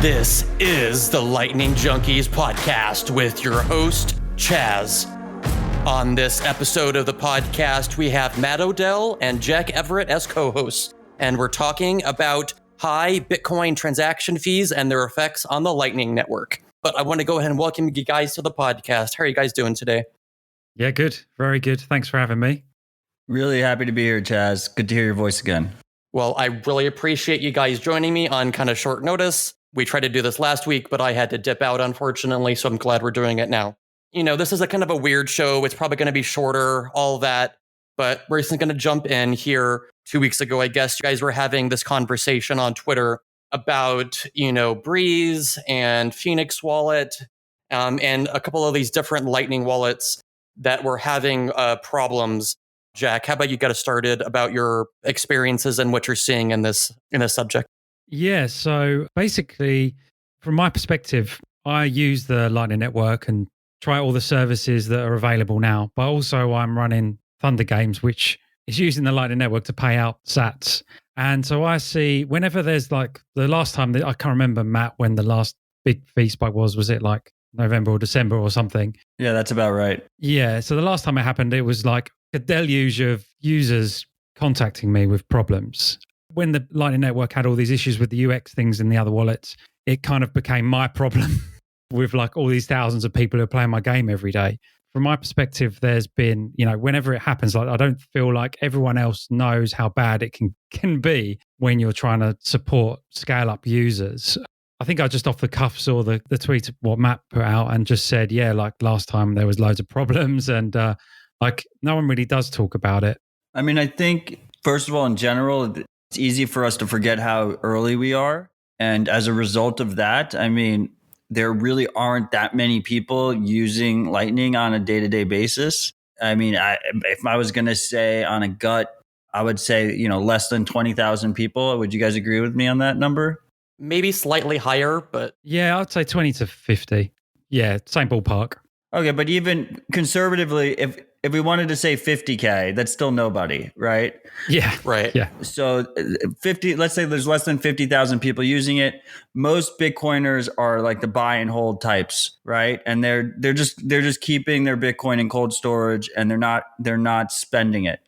This is the Lightning Junkies podcast with your host, Chaz. On this episode of the podcast, we have Matt Odell and Jack Everitt as co-hosts, and we're talking about high Bitcoin transaction fees and their effects on the Lightning Network. But I want to go ahead and welcome you guys to the podcast. How are you guys doing today? Yeah, good. Very good. Thanks for having me. Really happy to be here, Chaz. Good to hear your voice again. Well, I really appreciate you guys joining me on kind of short notice. We tried to do this last week, but I had to dip out, unfortunately, so I'm glad we're doing it now. You know, this is a kind of a weird show. It's probably going to be shorter, all that, but we're just going to jump in here. 2 weeks ago, I guess, you guys were having this conversation on Twitter about, Breeze and Phoenix Wallet and a couple of these different Lightning wallets that were having problems. Jack, how about you get us started about your experiences and what you're seeing in this subject? Yeah, so basically, from my perspective, I use the Lightning Network and try all the services that are available now, but also I'm running Thundr games, which is using the Lightning Network to pay out sats. And so I see whenever there's like the last time that I can't remember, Matt, when the last big fee spike was it like November or December or something? Yeah, that's about right. Yeah, so the last time it happened, it was like a deluge of users contacting me with problems. When the Lightning Network had all these issues with the UX things in the other wallets, it kind of became my problem with like all these thousands of people who are playing my game every day. From my perspective, there's been, whenever it happens, like I don't feel like everyone else knows how bad it can be when you're trying to support scale up users. I think I just off the cuff saw the tweet what Matt put out and just said, yeah, like last time there was loads of problems and like no one really does talk about it. I mean, I think, first of all, in general, it's easy for us to forget how early we are. And as a result of that, I mean, there really aren't that many people using Lightning on a day-to-day basis. I mean, if I was going to say on a gut, I would say, less than 20,000 people. Would you guys agree with me on that number? Maybe slightly higher, but... Yeah, I'd say 20 to 50. Yeah, same ballpark. Okay, but even conservatively, if we wanted to say 50K, that's still nobody, right? Yeah, right. Yeah. So 50, let's say there's less than 50,000 people using it. Most Bitcoiners are like the buy and hold types, right? And they're just keeping their Bitcoin in cold storage and they're not spending it.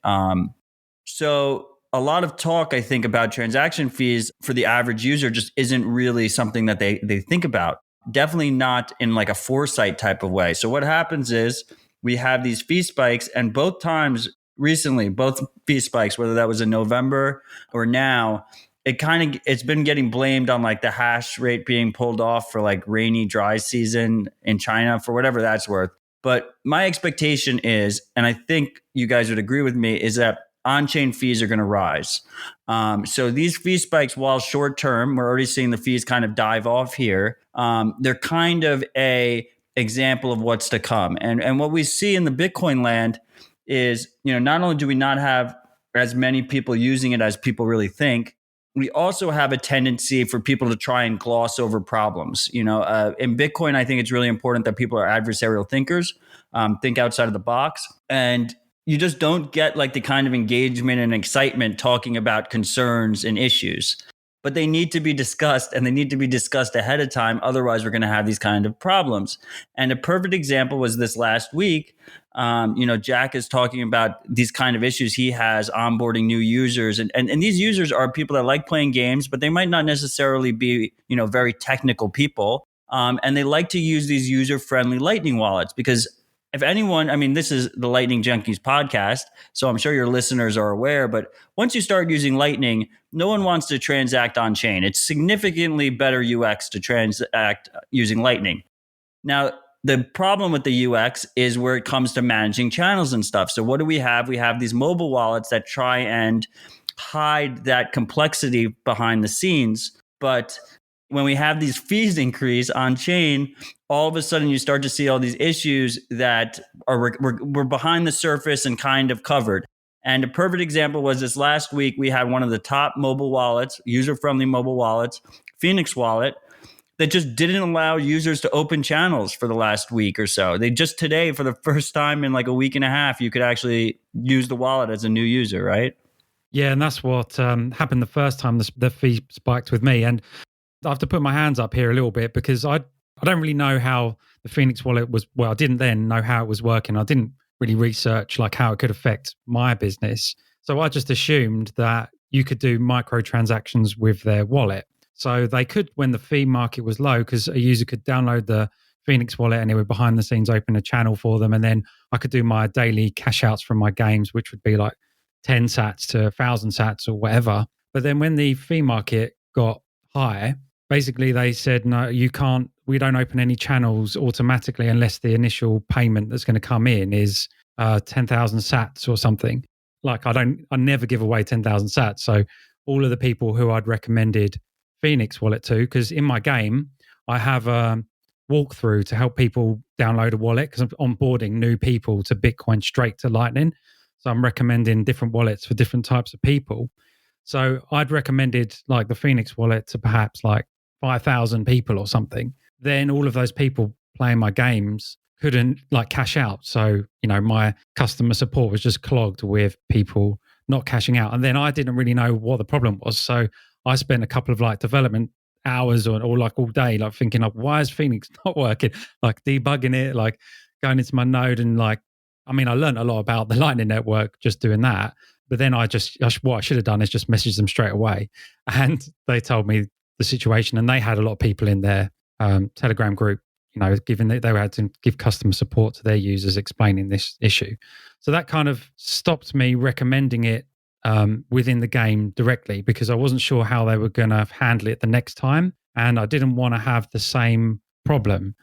So a lot of talk, I think, about transaction fees for the average user just isn't really something that they think about. Definitely not in like a foresight type of way. So what happens is we have these fee spikes, and both times recently, both fee spikes, whether that was in November or now, it's been getting blamed on like the hash rate being pulled off for like rainy, dry season in China for whatever that's worth. But my expectation is, and I think you guys would agree with me, is that on-chain fees are going to rise. So these fee spikes, while short-term, we're already seeing the fees kind of dive off here. They're kind of a example of what's to come. And what we see in the Bitcoin land is, not only do we not have as many people using it as people really think, we also have a tendency for people to try and gloss over problems. In Bitcoin, I think it's really important that people are adversarial thinkers, think outside of the box. And you just don't get like the kind of engagement and excitement talking about concerns and issues. But they need to be discussed, and they need to be discussed ahead of time. Otherwise, we're going to have these kind of problems. And a perfect example was this last week. Jack is talking about these kind of issues he has onboarding new users. And these users are people that like playing games, but they might not necessarily be, very technical people. And they like to use these user-friendly Lightning wallets because if anyone, I mean, this is the Lightning Junkies podcast, so I'm sure your listeners are aware, but once you start using Lightning, no one wants to transact on chain. It's significantly better UX to transact using Lightning. Now, the problem with the UX is where it comes to managing channels and stuff. So what do we have? We have these mobile wallets that try and hide that complexity behind the scenes, but when we have these fees increase on chain, all of a sudden you start to see all these issues that we're behind the surface and kind of covered. And a perfect example was this last week, we had one of the top mobile wallets, user-friendly mobile wallets, Phoenix Wallet, that just didn't allow users to open channels for the last week or so. They just today, for the first time in like a week and a half, you could actually use the wallet as a new user, right? Yeah, and that's what happened the first time the fee spiked with me. And I have to put my hands up here a little bit because I don't really know how the Phoenix wallet was. Well, I didn't then know how it was working. I didn't really research like how it could affect my business. So I just assumed that you could do microtransactions with their wallet. So they could, when the fee market was low, because a user could download the Phoenix wallet and it would behind the scenes open a channel for them. And then I could do my daily cash outs from my games, which would be like 10 sats to 1,000 sats or whatever. But then when the fee market got high, basically they said, no, you can't, we don't open any channels automatically unless the initial payment that's going to come in is 10,000 sats or something. Like I never give away 10,000 sats. So all of the people who I'd recommended Phoenix wallet to, because in my game, I have a walkthrough to help people download a wallet because I'm onboarding new people to Bitcoin straight to Lightning. So I'm recommending different wallets for different types of people. So I'd recommended like the Phoenix wallet to perhaps like 5,000 people or something. Then all of those people playing my games couldn't like cash out. So, my customer support was just clogged with people not cashing out. And then I didn't really know what the problem was. So I spent a couple of like development hours or like all day, like thinking like, why is Phoenix not working? Like debugging it, like going into my node and like, I learned a lot about the Lightning Network just doing that. But then what I should have done is just message them straight away. And they told me the situation, and they had a lot of people in their Telegram group, given that they had to give customer support to their users explaining this issue. So that kind of stopped me recommending it within the game directly because I wasn't sure how they were going to handle it the next time. And I didn't want to have the same problem.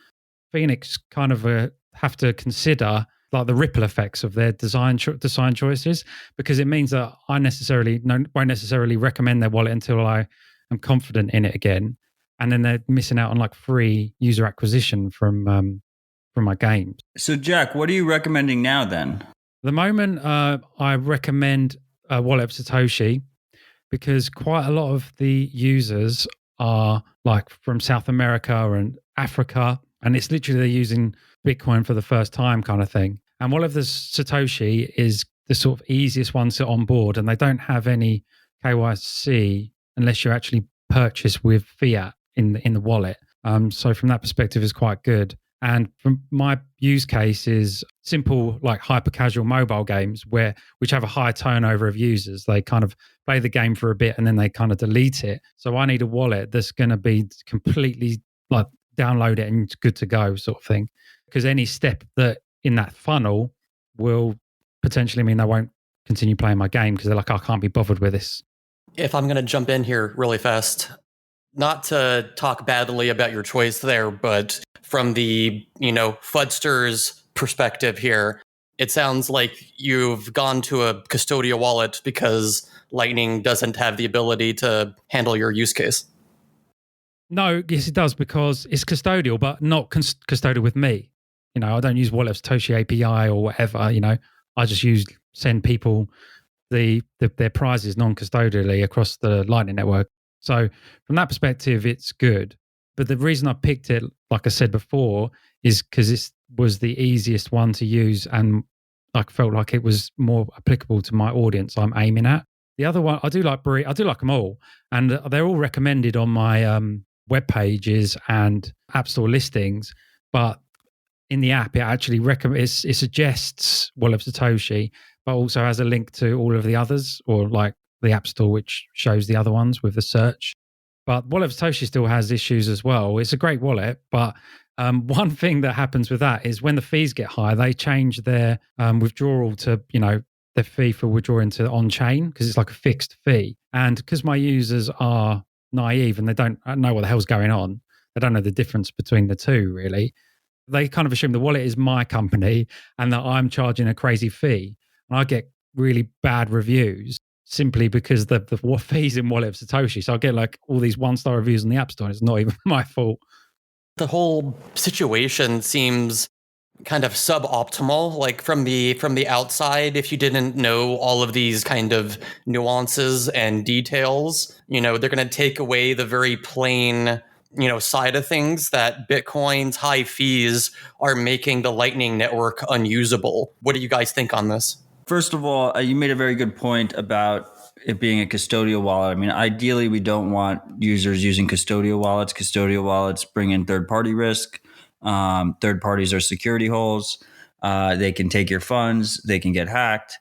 Phoenix kind of have to consider like the ripple effects of their design choices, because it means that I won't necessarily recommend their wallet until I am confident in it again, and then they're missing out on like free user acquisition from my games. So Jack, what are you recommending now then? At the moment, I recommend a wallet of Satoshi because quite a lot of the users are like from South America and Africa, and it's literally they're using Bitcoin for the first time kind of thing. And wallet of the Satoshi is the sort of easiest one to onboard, and they don't have any KYC unless you actually purchase with fiat in the wallet. So from that perspective, it's quite good. And from my use case is simple, like hyper casual mobile games which have a high turnover of users. They kind of play the game for a bit and then they kind of delete it. So I need a wallet that's going to be completely like download it and it's good to go sort of thing. Because any step that in that funnel will potentially mean they won't continue playing my game because they're like, I can't be bothered with this. If I'm going to jump in here really fast, not to talk badly about your choice there, but from the, Fudster's perspective here, it sounds like you've gone to a custodial wallet because Lightning doesn't have the ability to handle your use case. No, yes, it does, because it's custodial, but not custodial with me. I don't use Wallet of Satoshi API or whatever. I just send people their prizes non-custodially across the Lightning Network. So from that perspective, it's good. But the reason I picked it, like I said before, is because it was the easiest one to use, and I felt like it was more applicable to my audience I'm aiming at. The other one, I do like them all, and they're all recommended on my web pages and App Store listings. But in the app, it actually it suggests Wallet of Satoshi, but also has a link to all of the others, or like the App Store, which shows the other ones with the search. But Wallet of Satoshi still has issues as well. It's a great wallet, but one thing that happens with that is when the fees get high, they change their withdrawal to, their fee for withdrawing to on-chain, because it's like a fixed fee. And because my users are naive and they don't know what the hell's going on, they don't know the difference between the two, really. They kind of assume the wallet is my company and that I'm charging a crazy fee. And I get really bad reviews simply because the fees in Wallet of Satoshi. So I get like all these 1-star reviews on the App Store, and it's not even my fault. The whole situation seems kind of suboptimal, like from the outside. If you didn't know all of these kind of nuances and details, they're going to take away the very plain side of things that Bitcoin's high fees are making the Lightning Network unusable. What do you guys think on this? First of all, you made a very good point about it being a custodial wallet. I mean, ideally, we don't want users using custodial wallets. Custodial wallets bring in third-party risk. Third parties are security holes. They can take your funds. They can get hacked.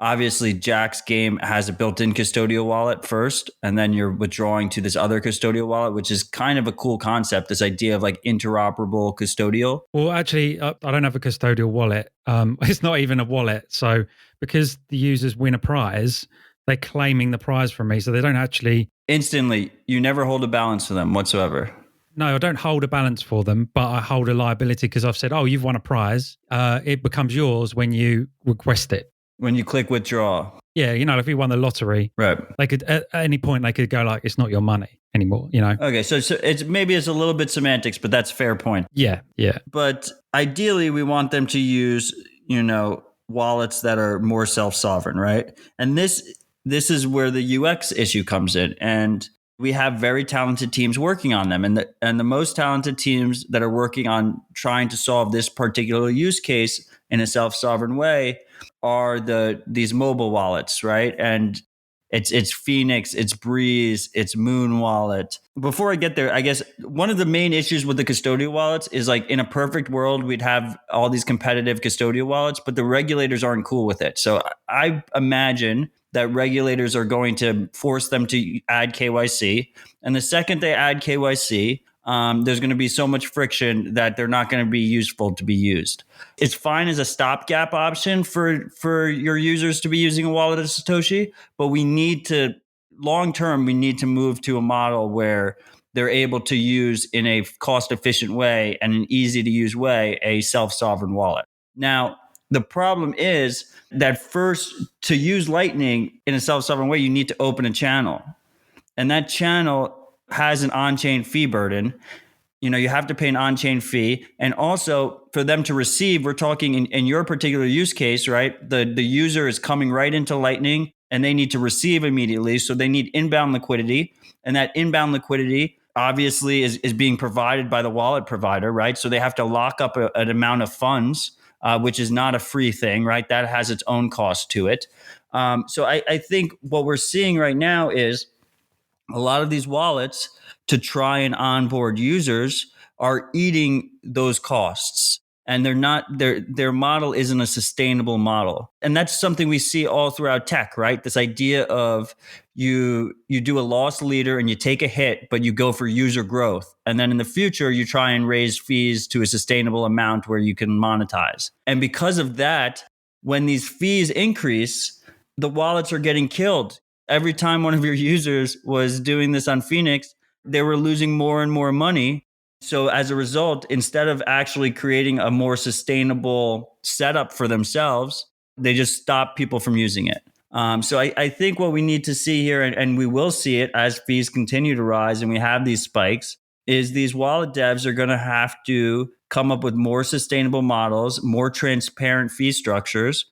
Obviously, Jack's game has a built-in custodial wallet first, and then you're withdrawing to this other custodial wallet, which is kind of a cool concept, this idea of like interoperable custodial. Well, actually, I don't have a custodial wallet. It's not even a wallet. So because the users win a prize, they're claiming the prize from me. So they don't actually... Instantly, you never hold a balance for them whatsoever. No, I don't hold a balance for them, but I hold a liability because I've said, oh, you've won a prize. It becomes yours when you request it. When you click withdraw. Yeah, if you won the lottery, right? They could at any point they could go like, it's not your money anymore. Okay, so it's maybe it's a little bit semantics, but that's a fair point. Yeah. But ideally, we want them to use wallets that are more self-sovereign, right? And this is where the UX issue comes in, and we have very talented teams working on them, and the most talented teams that are working on trying to solve this particular use case in a self-sovereign way are these mobile wallets, right? And it's Phoenix, it's Breeze, it's Moon Wallet. Before I get there, I guess one of the main issues with the custodial wallets is like in a perfect world, we'd have all these competitive custodial wallets, but the regulators aren't cool with it. So I imagine that regulators are going to force them to add KYC. And the second they add KYC, there's going to be so much friction that they're not going to be useful to be used. It's fine as a stopgap option for your users to be using a wallet of Satoshi, but long term, we need to move to a model where they're able to use in a cost efficient way and an easy to use way a self-sovereign wallet. Now, the problem is that first, to use Lightning in a self-sovereign way, you need to open a channel. And that channel has an on-chain fee burden. You have to pay an on-chain fee. And also for them to receive, we're talking in your particular use case, right? The user is coming right into Lightning and they need to receive immediately. So they need inbound liquidity. And that inbound liquidity obviously is being provided by the wallet provider, right? So they have to lock up an amount of funds, which is not a free thing, right? That has its own cost to it. So I think what we're seeing right now is a lot of these wallets, to try and onboard users, are eating those costs, and they're not, their model isn't a sustainable model. And that's something we see all throughout tech, right? This idea of you do a loss leader and you take a hit, but you go for user growth. And then in the future, you try and raise fees to a sustainable amount where you can monetize. And because of that, when these fees increase, the wallets are getting killed. Every time one of your users was doing this on Phoenix, they were losing more and more money. So as a result, instead of actually creating a more sustainable setup for themselves, they just stop people from using it. So I think what we need to see here, and we will see it as fees continue to rise and we have these spikes, is these wallet devs are going to have to come up with more sustainable models, more transparent fee structures,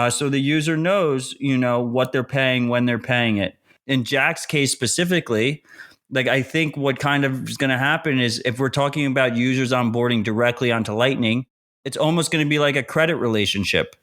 so the user knows, what they're paying when they're paying it. In Jack's case specifically, like I think what kind of is going to happen is if we're talking about users onboarding directly onto Lightning, it's almost going to be like a credit relationship,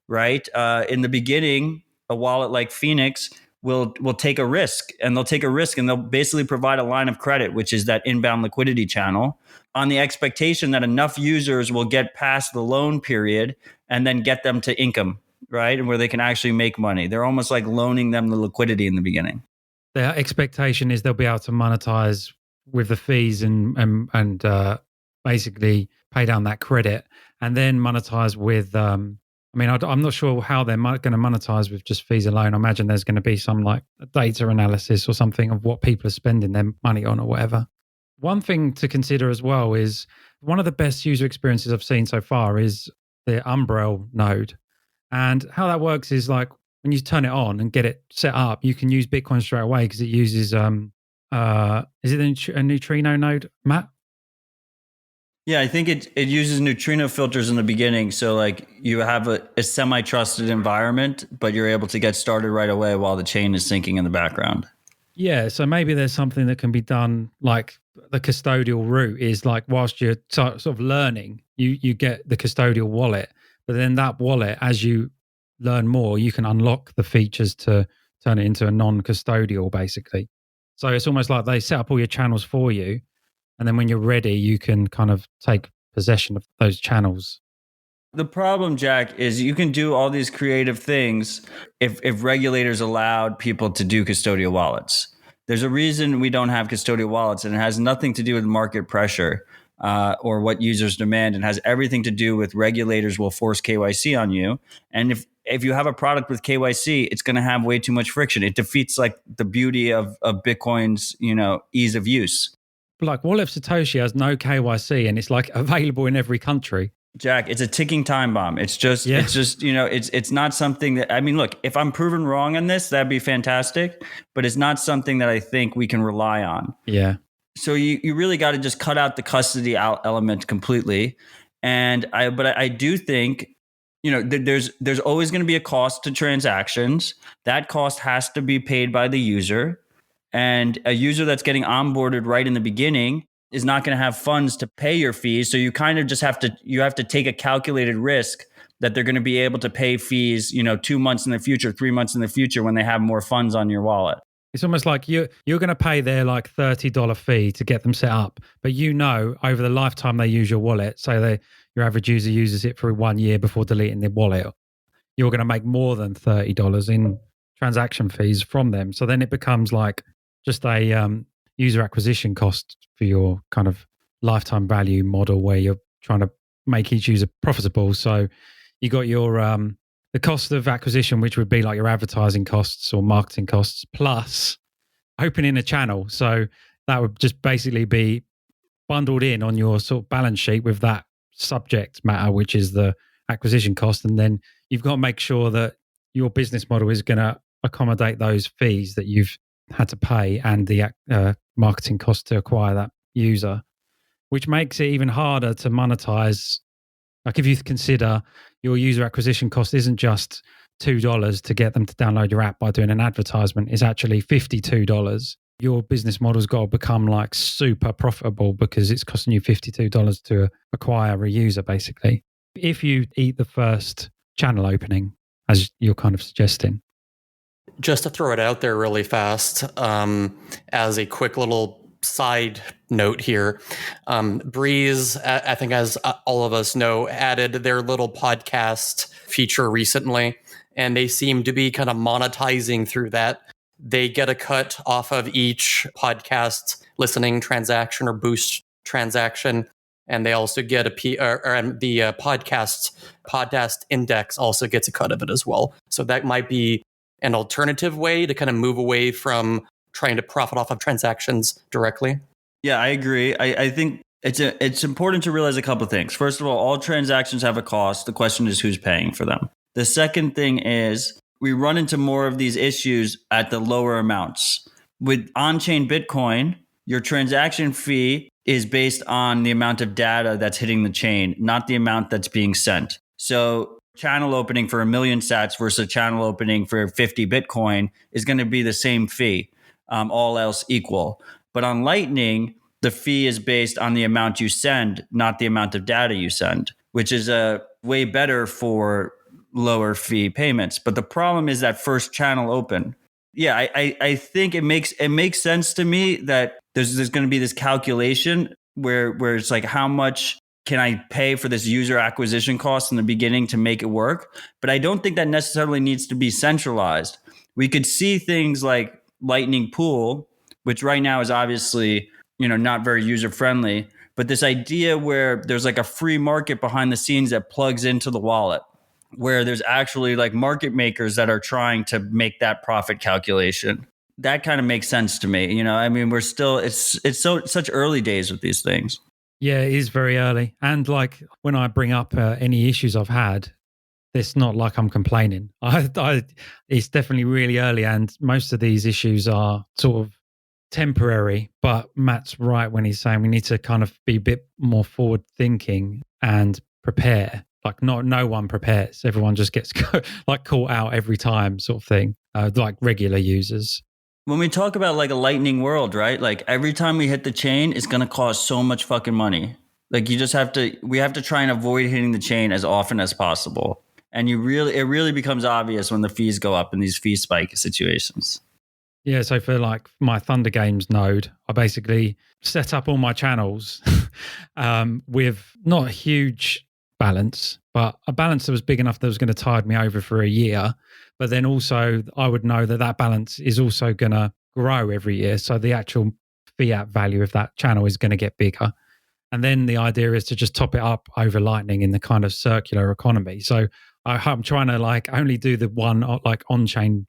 right? In the beginning, a wallet like Phoenix will take a risk, and they'll basically provide a line of credit, which is that inbound liquidity channel, on the expectation that enough users will get past the loan period and then get them to income, right? And where they can actually make money. They're almost like loaning them the liquidity in the beginning. Their expectation is they'll be able to monetize with the fees and basically pay down that credit, and then monetize with. I'm not sure how they're going to monetize with just fees alone. I imagine there's going to be some like data analysis or something of what people are spending their money on or whatever. One thing to consider as well is one of the best user experiences I've seen so far is the Umbrel node. And how that works is like when you turn it on and get it set up, you can use Bitcoin straight away because it uses, is it a neutrino node, Matt? Yeah, I think it uses neutrino filters in the beginning. So like you have a semi-trusted environment, but you're able to get started right away while the chain is syncing in the background. Yeah, so maybe there's something that can be done, like the custodial route is like whilst you're sort of learning, you get the custodial wallet, but then that wallet, as you learn more, you can unlock the features to turn it into a non-custodial, basically. So it's almost like they set up all your channels for you. And then when you're ready, you can kind of take possession of those channels. The problem, Jack, is you can do all these creative things if regulators allowed people to do custodial wallets. There's a reason we don't have custodial wallets, and it has nothing to do with market pressure or what users demand. It has everything to do with regulators will force KYC on you. And if you have a product with KYC, it's going to have way too much friction. It defeats like the beauty of Bitcoin's, ease of use. But like Wallet of Satoshi has no KYC and it's like available in every country. Jack, it's a ticking time bomb. It's just, it's not something that, I mean, look, if I'm proven wrong on this, that'd be fantastic, but it's not something that I think we can rely on. Yeah. So you really got to just cut out the custody element completely. But I do think, there's always going to be a cost to transactions. That cost has to be paid by the user, and a user that's getting onboarded right in the beginning is not going to have funds to pay your fees. So you kind of just have to take a calculated risk that they're going to be able to pay fees, 2 months in the future, 3 months in the future when they have more funds on your wallet. It's almost like you're going to pay their like $30 fee to get them set up. But over the lifetime they use your wallet, say your average user uses it for 1 year before deleting their wallet, you're going to make more than $30 in transaction fees from them. So then it becomes like just a user acquisition cost for your kind of lifetime value model where you're trying to make each user profitable. So you got your the cost of acquisition, which would be like your advertising costs or marketing costs, plus opening a channel. So that would just basically be bundled in on your sort of balance sheet with that subject matter, which is the acquisition cost. And then you've got to make sure that your business model is going to accommodate those fees that you've had to pay and the marketing cost to acquire that user, which makes it even harder to monetize. Like if you consider your user acquisition cost isn't just $2 to get them to download your app by doing an advertisement, it's actually $52. Your business model's got to become like super profitable because it's costing you $52 to acquire a user, basically. If you eat the first channel opening, as you're kind of suggesting. Just to throw it out there really fast, as a quick little side note here, Breeze, I think as all of us know, added their little podcast feature recently, and they seem to be kind of monetizing through that. They get a cut off of each podcast listening transaction or boost transaction, and they also get the podcast index also gets a cut of it as well. So that might be an alternative way to kind of move away from trying to profit off of transactions directly. Yeah, I agree. I think it's important to realize a couple of things. First of all transactions have a cost. The question is who's paying for them. The second thing is we run into more of these issues at the lower amounts. With on-chain Bitcoin, your transaction fee is based on the amount of data that's hitting the chain, not the amount that's being sent. So channel opening for 1 million sats versus a channel opening for 50 Bitcoin is going to be the same fee, all else equal. But on Lightning, the fee is based on the amount you send, not the amount of data you send, which is way better for lower fee payments. But the problem is that first channel open. Yeah, I think it makes sense to me that there's going to be this calculation where it's like how much can I pay for this user acquisition cost in the beginning to make it work? But I don't think that necessarily needs to be centralized. We could see things like Lightning Pool, which right now is obviously, not very user friendly, but this idea where there's like a free market behind the scenes that plugs into the wallet, where there's actually like market makers that are trying to make that profit calculation. That kind of makes sense to me. I mean, we're still, it's such early days with these things. Yeah, it is very early. And like when I bring up any issues I've had, it's not like I'm complaining. It's definitely really early. And most of these issues are sort of temporary. But Matt's right when he's saying we need to kind of be a bit more forward thinking and prepare. Like no one prepares. Everyone just gets like caught out every time sort of thing, like regular users. When we talk about like a Lightning world, right? Like every time we hit the chain, it's going to cost so much fucking money. Like we have to try and avoid hitting the chain as often as possible. And it really becomes obvious when the fees go up in these fee spike situations. Yeah, so for like my Thundr Games node, I basically set up all my channels with not a huge balance, but a balance that was big enough that was going to tide me over for a year. But then also I would know that balance is also going to grow every year. So the actual fiat value of that channel is going to get bigger. And then the idea is to just top it up over Lightning in the kind of circular economy. So I'm trying to like only do the one like on-chain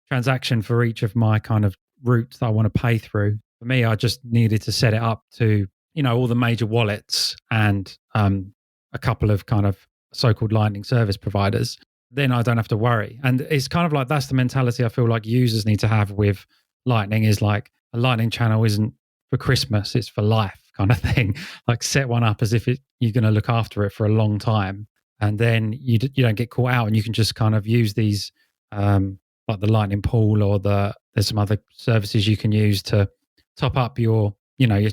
transaction for each of my kind of routes that I want to pay through. For me, I just needed to set it up to, all the major wallets and a couple of kind of so-called Lightning service providers. Then I don't have to worry. And it's kind of like that's the mentality I feel like users need to have with Lightning is like a Lightning channel isn't for Christmas, it's for life kind of thing. Like set one up as if you're going to look after it for a long time. And then you don't get caught out and you can just kind of use these like the Lightning pool or there's some other services you can use to top up your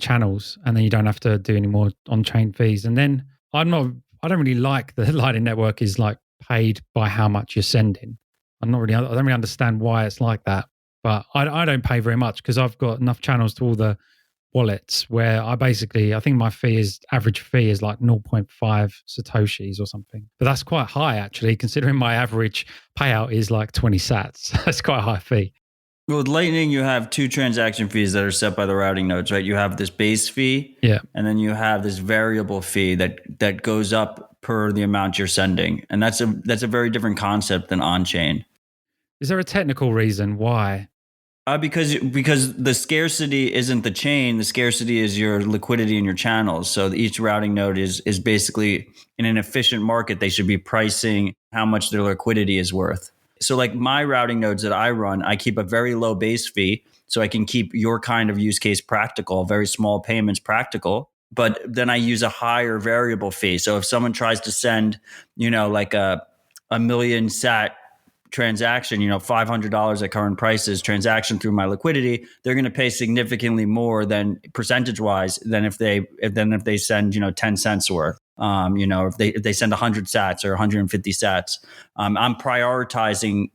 channels, and then you don't have to do any more on-chain fees. And then I don't really like the Lightning network is like paid by how much you're sending. I don't really understand why it's like that, but I don't pay very much because I've got enough channels to all the wallets where I think my average fee is like 0.5 Satoshis or something. But that's quite high actually, considering my average payout is like 20 sats. That's quite a high fee. Well, with Lightning, you have two transaction fees that are set by the routing nodes, right? You have this base fee, and then you have this variable fee that goes up per the amount you're sending. And that's a very different concept than on-chain. Is there a technical reason why? Because the scarcity isn't the chain. The scarcity is your liquidity in your channels. So each routing node is basically in an efficient market. They should be pricing how much their liquidity is worth. So like my routing nodes that I run, I keep a very low base fee so I can keep your kind of use case practical, very small payments practical. But then I use a higher variable fee. So if someone tries to send, like a million sat transaction, $500 at current prices transaction through my liquidity, they're going to pay significantly more than percentage wise than if they send 10 cents worth. If they send 100 sats or 150 sats, I'm prioritizing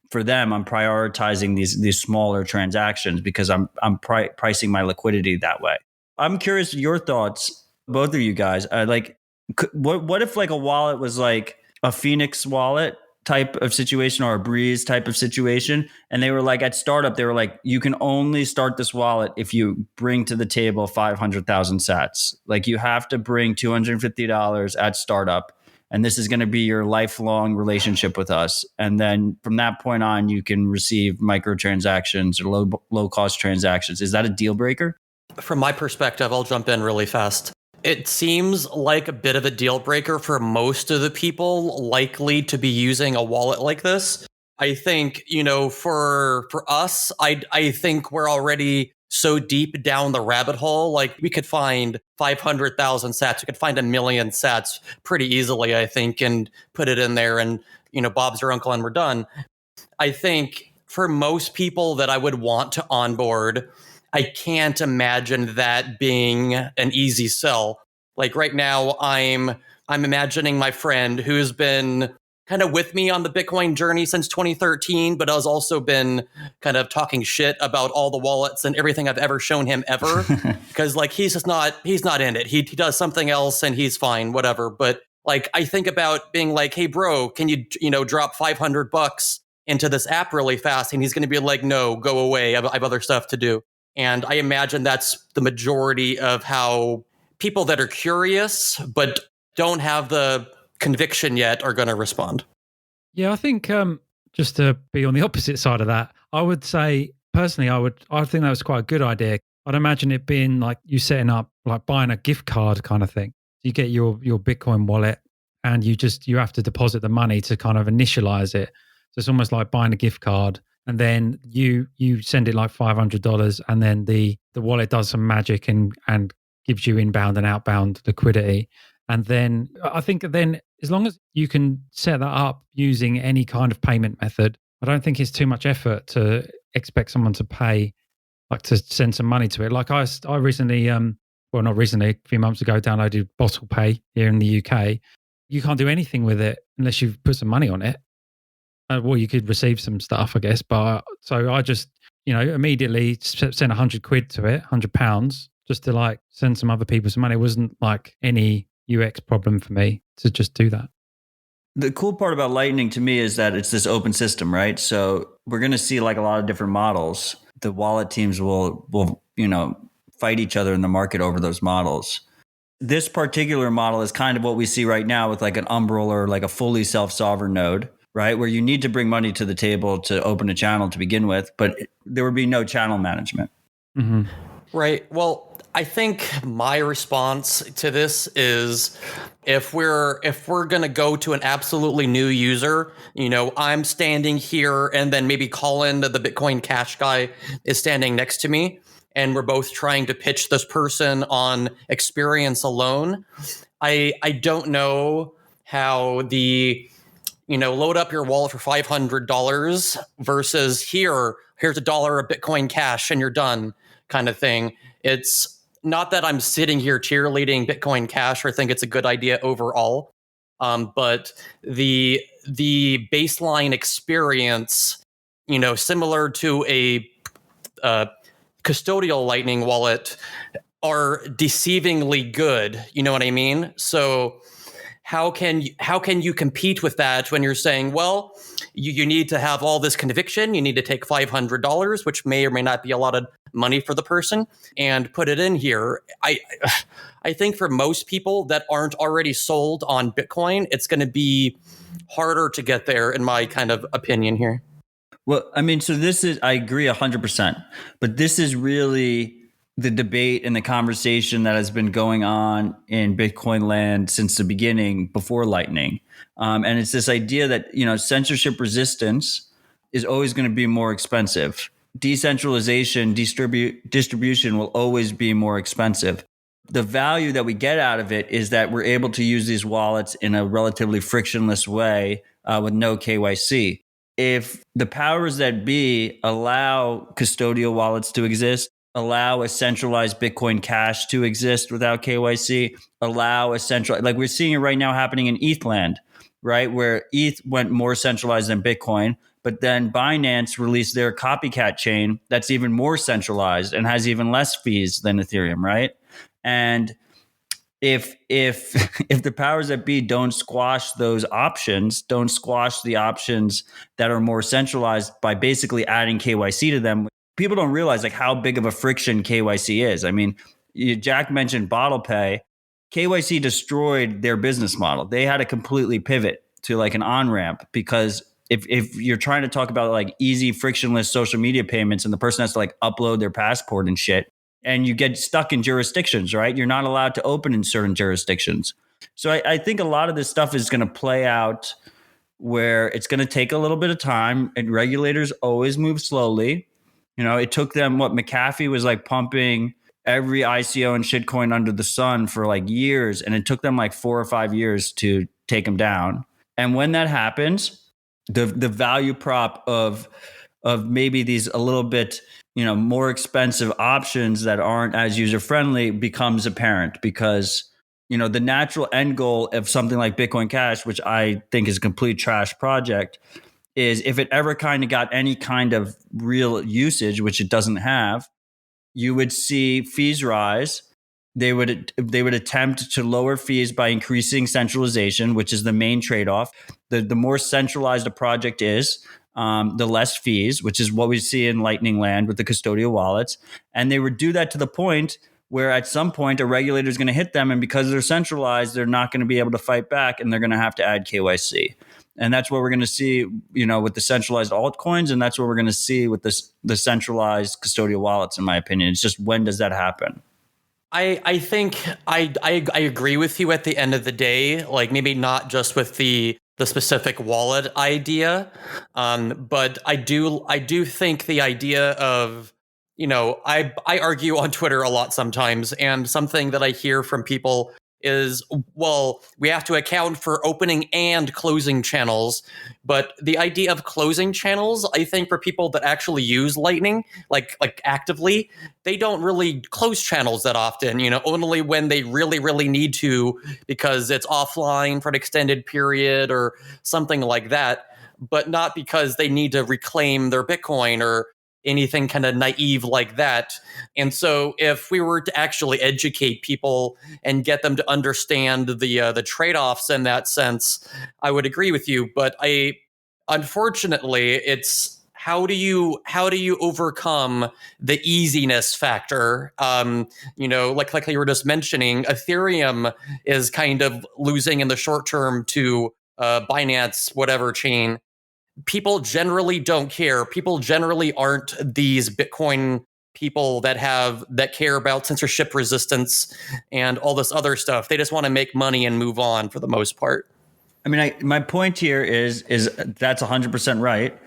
for them. I'm prioritizing these smaller transactions because I'm pricing my liquidity that way. I'm curious your thoughts, both of you guys. What if like a wallet was like a Phoenix wallet type of situation or a Breeze type of situation, and they were like at startup, they were like, you can only start this wallet if you bring to the table 500,000 sats. Like you have to bring $250 at startup, and this is going to be your lifelong relationship with us. And then from that point on, you can receive microtransactions or low cost transactions. Is that a deal breaker? From my perspective, I'll jump in really fast. It seems like a bit of a deal breaker for most of the people likely to be using a wallet like this. I think, for us, I think we're already so deep down the rabbit hole. Like we could find 500,000 sats. We could find 1 million sats pretty easily, I think, and put it in there and, Bob's your uncle and we're done. I think for most people that I would want to onboard, I can't imagine that being an easy sell. Like right now, I'm imagining my friend who's been kind of with me on the Bitcoin journey since 2013, but has also been kind of talking shit about all the wallets and everything I've ever shown him ever. Because like he's not in it. He does something else and he's fine, whatever. But like I think about being like, hey bro, can you drop $500 into this app really fast? And he's going to be like, no, go away. I have other stuff to do. And I imagine that's the majority of how people that are curious but don't have the conviction yet are going to respond. Yeah, I think just to be on the opposite side of that, I would say personally, I think that was quite a good idea. I'd imagine it being like you setting up like buying a gift card kind of thing. You get your Bitcoin wallet and you have to deposit the money to kind of initialize it. So it's almost like buying a gift card. And then you send it like $500, and then the wallet does some magic and gives you inbound and outbound liquidity. And then I think then as long as you can set that up using any kind of payment method, I don't think it's too much effort to expect someone to pay, like to send some money to it. Like I recently, not recently, a few months ago, downloaded Bottle Pay here in the UK. you can't do anything with it unless you've put some money on it. Well, you could receive some stuff, I guess. But so I just, immediately sent £100 to it, £100, just to like send some other people some money. It wasn't like any UX problem for me to just do that. The cool part about Lightning to me is that it's this open system, right? So we're going to see like a lot of different models. The wallet teams will fight each other in the market over those models. This particular model is kind of what we see right now with like an Umbral or like a fully self-sovereign node, right? Where you need to bring money to the table to open a channel to begin with, but there would be no channel management. Mm-hmm. Right. Well, I think my response to this is if we're going to go to an absolutely new user, I'm standing here and then maybe Colin, the Bitcoin Cash guy, is standing next to me, and we're both trying to pitch this person on experience alone. I don't know how the load up your wallet for $500 versus here's $1 of Bitcoin Cash and you're done kind of thing. It's not that I'm sitting here cheerleading Bitcoin Cash or think it's a good idea overall, but the baseline experience, similar to a custodial Lightning wallet, are deceivingly good. You know what I mean? So how can you compete with that when you're saying, well, you need to have all this conviction, you need to take $500, which may or may not be a lot of money for the person, and put it in here. I think for most people that aren't already sold on Bitcoin, it's going to be harder to get there, in my kind of opinion here. Well, I mean, so I agree 100%, but this is really the debate and the conversation that has been going on in Bitcoin land since the beginning, before Lightning. And it's this idea that, censorship resistance is always going to be more expensive. Decentralization, distribution will always be more expensive. The value that we get out of it is that we're able to use these wallets in a relatively frictionless way with no KYC. If the powers that be allow custodial wallets to exist, allow a centralized Bitcoin Cash to exist without KYC, allow a central, like we're seeing it right now happening in ETH land, right? Where ETH went more centralized than Bitcoin, but then Binance released their copycat chain that's even more centralized and has even less fees than Ethereum, right? And if the powers that be don't squash those options, don't squash the options that are more centralized by basically adding KYC to them, people don't realize like how big of a friction KYC is. I mean, Jack mentioned bottle pay. KYC destroyed their business model. They had to completely pivot to like an on-ramp, because if you're trying to talk about like easy, frictionless social media payments and the person has to like upload their passport and shit, and you get stuck in jurisdictions, right? You're not allowed to open in certain jurisdictions. So I think a lot of this stuff is going to play out where it's going to take a little bit of time, and regulators always move slowly. It took them, McAfee was like pumping every ICO and shitcoin under the sun for like years. And it took them like 4 or 5 years to take them down. And when that happens, the value prop of maybe these a little bit, more expensive options that aren't as user-friendly becomes apparent, because, the natural end goal of something like Bitcoin Cash, which I think is a complete trash project, is if it ever kind of got any kind of real usage, which it doesn't have, you would see fees rise. They would attempt to lower fees by increasing centralization, which is the main trade-off. The more centralized a project is, the less fees, which is what we see in Lightning land with the custodial wallets. And they would do that to the point where at some point a regulator is going to hit them, and because they're centralized, they're not going to be able to fight back, and they're going to have to add KYC. And that's what we're going to see, with the centralized altcoins, and that's what we're going to see with the centralized custodial wallets, in my opinion. It's just, when does that happen? I think I agree with you at the end of the day, like maybe not just with the specific wallet idea, but I do think the idea of, I argue on Twitter a lot sometimes, and something that I hear from people is, well, we have to account for opening and closing channels. But the idea of closing channels, I think for people that actually use Lightning, like actively, they don't really close channels that often, only when they really, really need to, because it's offline for an extended period or something like that, but not because they need to reclaim their Bitcoin or anything kind of naive like that. And so if we were to actually educate people and get them to understand the trade-offs in that sense, I would agree with you. But unfortunately, it's how do you overcome the easiness factor? Like you were just mentioning, Ethereum is kind of losing in the short term to Binance, whatever chain. People generally don't care. People generally aren't these Bitcoin people that care about censorship resistance and all this other stuff. They just want to make money and move on for the most part. I mean, my point here is that's 100% right.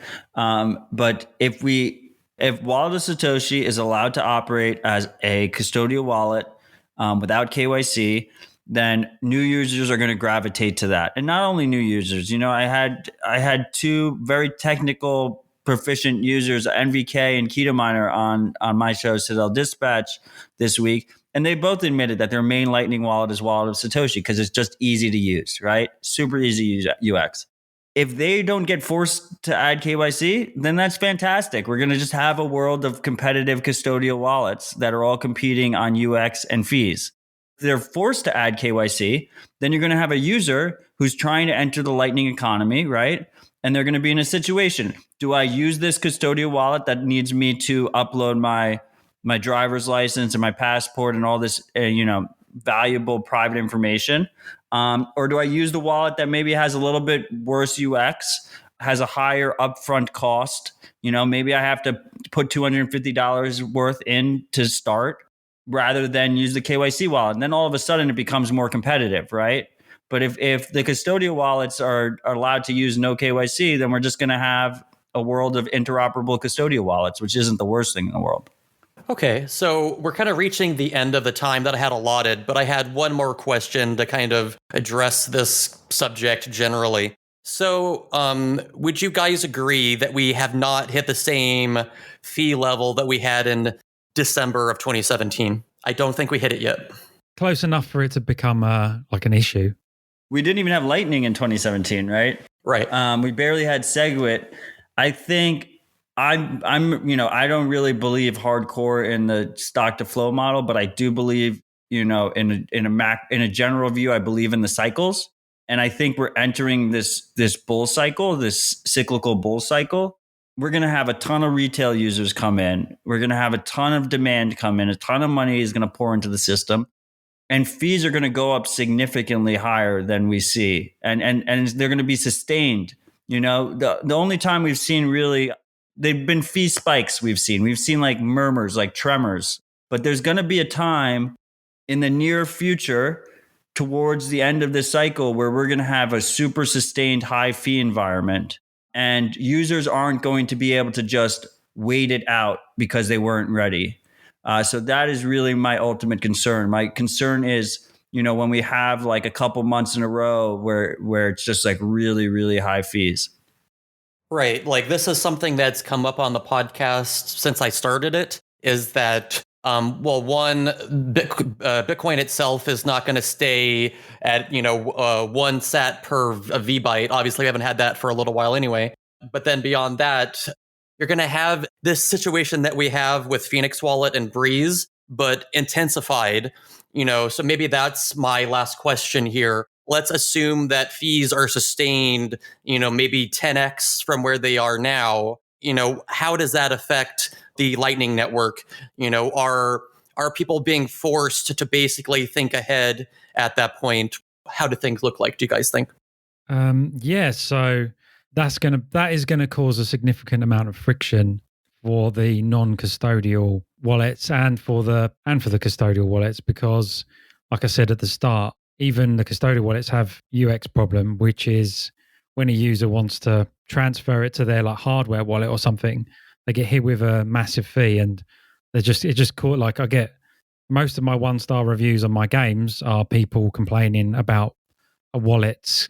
But if Wallet of Satoshi is allowed to operate as a custodial wallet without KYC, then new users are going to gravitate to that. And not only new users, I had two very technical, proficient users, NVK and Keto Miner, on my show, Citadel Dispatch, this week. And they both admitted that their main Lightning wallet is Wallet of Satoshi because it's just easy to use, right? Super easy UX. If they don't get forced to add KYC, then that's fantastic. We're going to just have a world of competitive custodial wallets that are all competing on UX and fees. They're forced to add KYC, then you're going to have a user who's trying to enter the Lightning economy, right? And they're going to be in a situation. Do I use this custodial wallet that needs me to upload my driver's license and my passport and all this, valuable private information? Or do I use the wallet that maybe has a little bit worse UX, has a higher upfront cost? Maybe I have to put $250 worth in to start, rather than use the KYC wallet. And then all of a sudden it becomes more competitive, right? But if the custodial wallets are allowed to use no KYC, then we're just going to have a world of interoperable custodial wallets, which isn't the worst thing in the world. Okay, so we're kind of reaching the end of the time that I had allotted, but I had one more question to kind of address this subject generally. So would you guys agree that we have not hit the same fee level that we had in December of 2017? I don't think we hit it yet. Close enough for it to become like an issue. We didn't even have Lightning in 2017, right? Right. We barely had SegWit. I think I don't really believe hardcore in the stock to flow model, but I do believe, in a general view, I believe in the cycles. And I think we're entering this bull cycle, this cyclical bull cycle. We're going to have a ton of retail users come in. We're going to have a ton of demand come in. A ton of money is going to pour into the system. And fees are going to go up significantly higher than we see. And they're going to be sustained. The only time we've seen really, they've been fee spikes we've seen. We've seen like murmurs, like tremors. But there's going to be a time in the near future towards the end of this cycle where we're going to have a super sustained high fee environment. And users aren't going to be able to just wait it out because they weren't ready. So that is really my ultimate concern. My concern is, when we have like a couple months in a row where it's just like really, really high fees. Right. Like this is something that's come up on the podcast since I started it, is that, Bitcoin itself is not going to stay at, 1 sat per VByte. Obviously, we haven't had that for a little while anyway. But then beyond that, you're going to have this situation that we have with Phoenix Wallet and Breeze, but intensified. So maybe that's my last question here. Let's assume that fees are sustained, maybe 10x from where they are now. How does that affect the Lightning Network? Are people being forced to basically think ahead at that point? How do things look like, do you guys think? So that is going to cause a significant amount of friction for the non-custodial wallets and for the custodial wallets, because, like I said at the start, even the custodial wallets have UX problem, which is when a user wants to transfer it to their like hardware wallet or something, they get hit with a massive fee, and it just caught, like, I get most of my 1-star reviews on my games are people complaining about a wallet's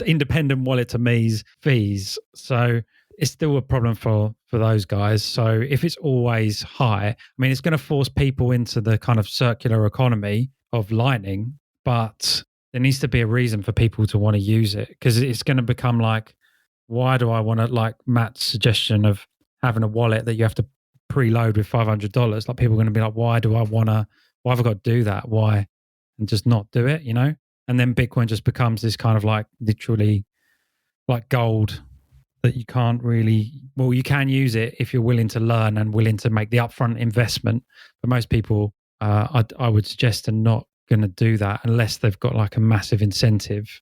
independent wallet to me's fees. So it's still a problem for those guys. So if it's always high, I mean, it's going to force people into the kind of circular economy of Lightning, but there needs to be a reason for people to want to use it, because it's going to become like, why do I want to, like Matt's suggestion of having a wallet that you have to preload with $500? Like, people are going to be like, why have I got to do that? Why? And just not do it, you know? And then Bitcoin just becomes this kind of like literally like gold that you can't really, well, you can use it if you're willing to learn and willing to make the upfront investment. But most people, I would suggest, are not going to do that unless they've got like a massive incentive.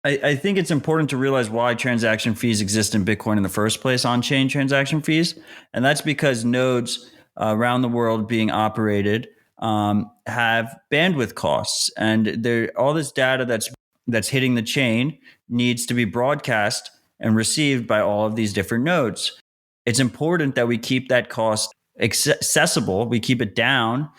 I think it's important to realize why transaction fees exist in Bitcoin in the first place, on-chain transaction fees. And that's because nodes around the world being operated have bandwidth costs. And all this data that's hitting the chain needs to be broadcast and received by all of these different nodes. It's important that we keep that cost accessible, we keep it down,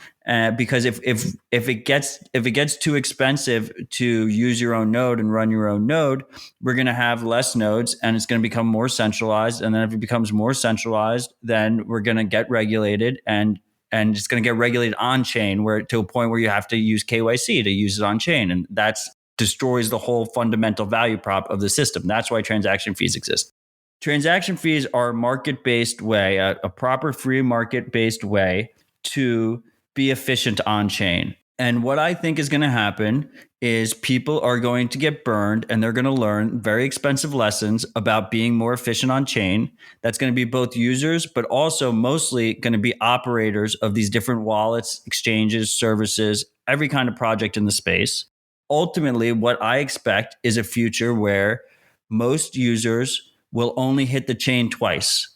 because if it gets too expensive to use your own node and run your own node, we're going to have less nodes and it's going to become more centralized. And then if it becomes more centralized, then we're going to get regulated, and it's going to get regulated on chain, where to a point where you have to use KYC to use it on chain, and that's destroys the whole fundamental value prop of the system. That's why transaction fees exist. Transaction fees are a market-based way, a proper free market-based way to be efficient on-chain. And what I think is going to happen is people are going to get burned, and they're going to learn very expensive lessons about being more efficient on-chain. That's going to be both users, but also mostly going to be operators of these different wallets, exchanges, services, every kind of project in the space. Ultimately, what I expect is a future where most users will only hit the chain twice.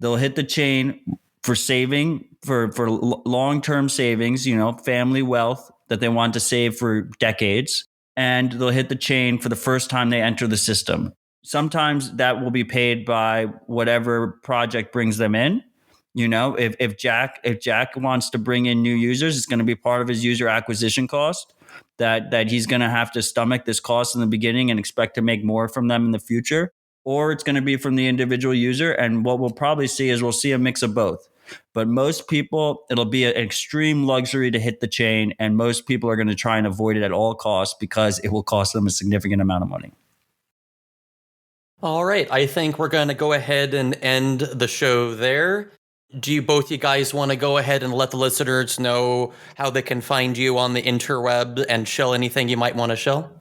They'll hit the chain for saving, for long-term savings, family wealth that they want to save for decades. And they'll hit the chain for the first time they enter the system. Sometimes that will be paid by whatever project brings them in. If Jack wants to bring in new users, it's going to be part of his user acquisition cost that he's going to have to stomach this cost in the beginning and expect to make more from them in the future. Or it's going to be from the individual user. And what we'll probably see is we'll see a mix of both. But most people, it'll be an extreme luxury to hit the chain. And most people are going to try and avoid it at all costs because it will cost them a significant amount of money. All right. I think we're going to go ahead and end the show there. Do you guys want to go ahead and let the listeners know how they can find you on the interweb and shell anything you might want to shell?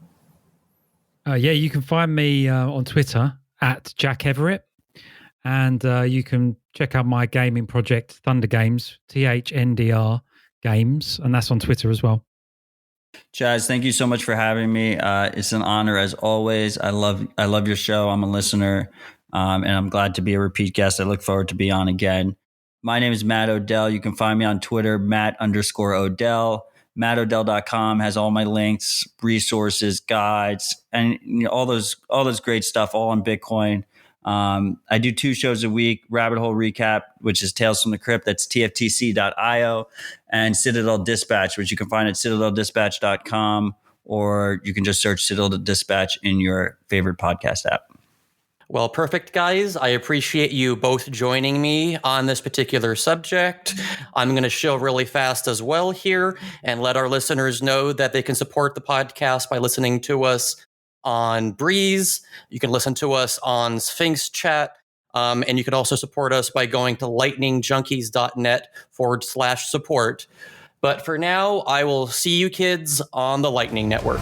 Yeah, you can find me on Twitter at Jack Everitt, and you can check out my gaming project, Thundr Games, THNDR Games, and that's on Twitter as well. Chaz, thank you so much for having me. It's an honor as always. I love your show. I'm a listener, and I'm glad to be a repeat guest. I look forward to be on again. My name is Matt Odell. You can find me on Twitter, Matt_Odell. MattOdell.com has all my links, resources, guides, and all those great stuff, all on Bitcoin. I do 2 shows a week: Rabbit Hole Recap, which is Tales from the Crypt, that's tftc.io, and Citadel Dispatch, which you can find at citadeldispatch.com, or you can just search Citadel Dispatch in your favorite podcast app. Well, perfect, guys. I appreciate you both joining me on this particular subject. I'm going to shill really fast as well here and let our listeners know that they can support the podcast by listening to us on Breeze. You can listen to us on Sphinx Chat. And you can also support us by going to lightningjunkies.net/support. But for now, I will see you kids on the Lightning Network.